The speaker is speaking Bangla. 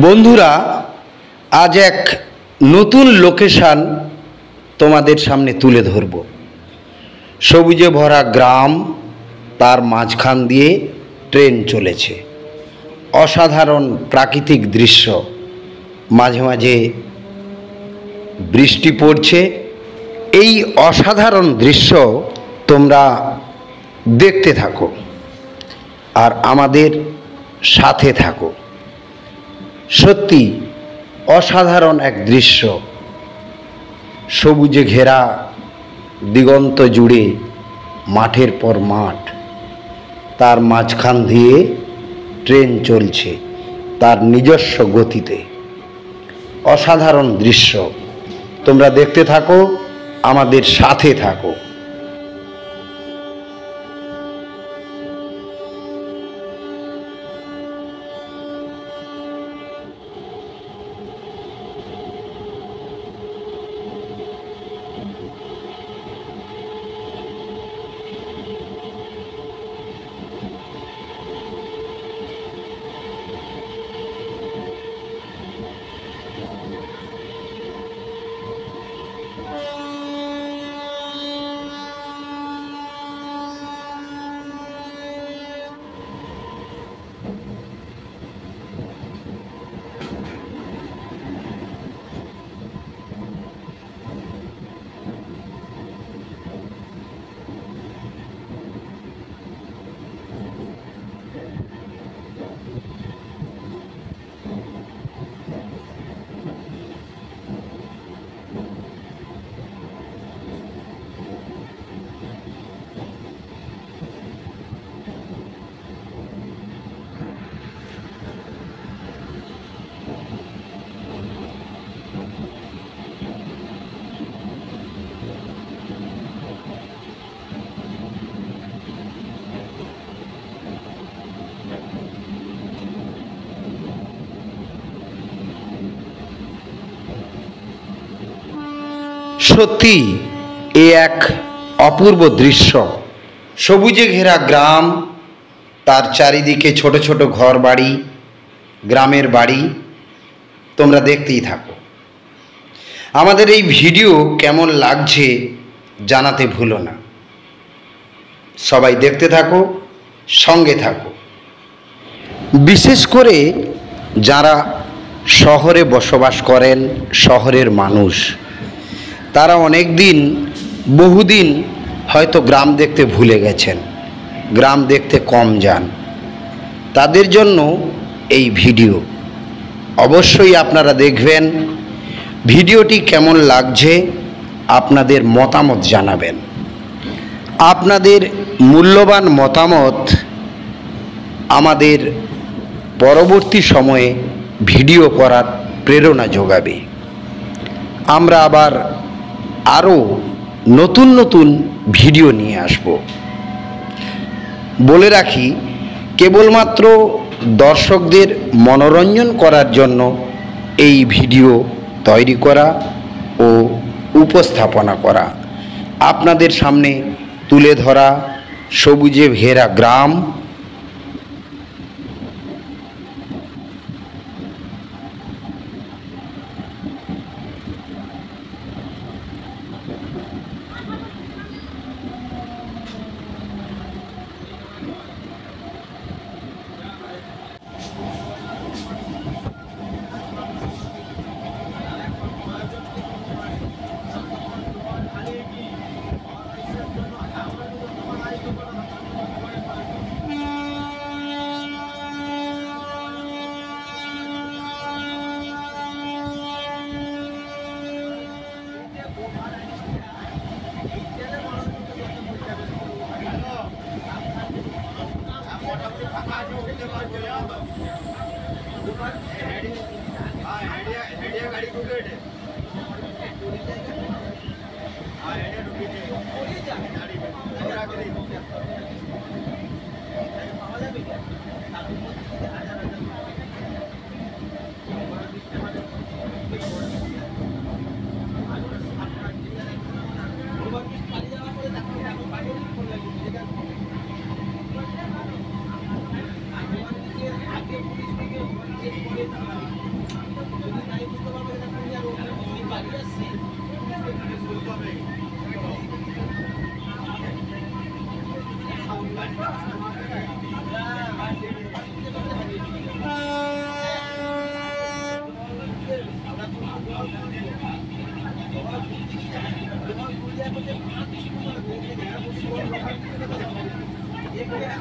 বন্ধুরা, আজ এক নতুন লোকেশন তোমাদের সামনে তুলে ধরব। সবুজে ভরা গ্রাম, তার মাঝখান দিয়ে ট্রেন চলেছে। অসাধারণ প্রাকৃতিক দৃশ্য, মাঝে মাঝে বৃষ্টি পড়ছে। এই অসাধারণ দৃশ্য তোমরা দেখতে থাকো আর আমাদের সাথে থাকো। সত্যি অসাধারণ এক দৃশ্য। সবুজে ঘেরা দিগন্ত জুড়ে মাঠের পর মাঠ, তার মাঝখান দিয়ে ট্রেন চলছে তার নিজস্ব গতিতে। অসাধারণ দৃশ্য, তোমরা দেখতে থাকো, আমাদের সাথে থাকো। সত্যি এ এক অপূর্ব দৃশ্য। সবুজে ঘেরা গ্রাম, তার চারিদিকে ছোট ছোট ঘর বাড়ি, গ্রামের বাড়ি। তোমরা দেখতেই থাকো। আমাদের এই ভিডিও কেমন লাগছে জানাতে ভুলো না। সবাই দেখতে থাকো, সঙ্গে থাকো। বিশেষ করে যারা শহরে বসবাস করেন, শহরের মানুষ, তারা অনেক দিন, বহুদিন হয়তো গ্রাম দেখতে ভুলে গেছেন, গ্রাম দেখতে কম যান। তাদের জন্য এই ভিডিও অবশ্যই আপনারা দেখবেন। ভিডিওটি কেমন লাগছে আপনাদের মতামত জানাবেন। আপনাদের মূল্যবান মতামত আমাদের পরবর্তী সময়ে ভিডিও করার প্রেরণা যোগাবে। আমরা আবার আরও নতুন নতুন ভিডিও নিয়ে আসব। বলে রাখি, কেবলমাত্র দর্শকদের মনোরঞ্জন করার জন্য এই ভিডিও তৈরি করা ও উপস্থাপনা করা, আপনাদের সামনে তুলে ধরা সবুজে ঘেরা গ্রাম। আগে পুলিশ থেকে তারপরে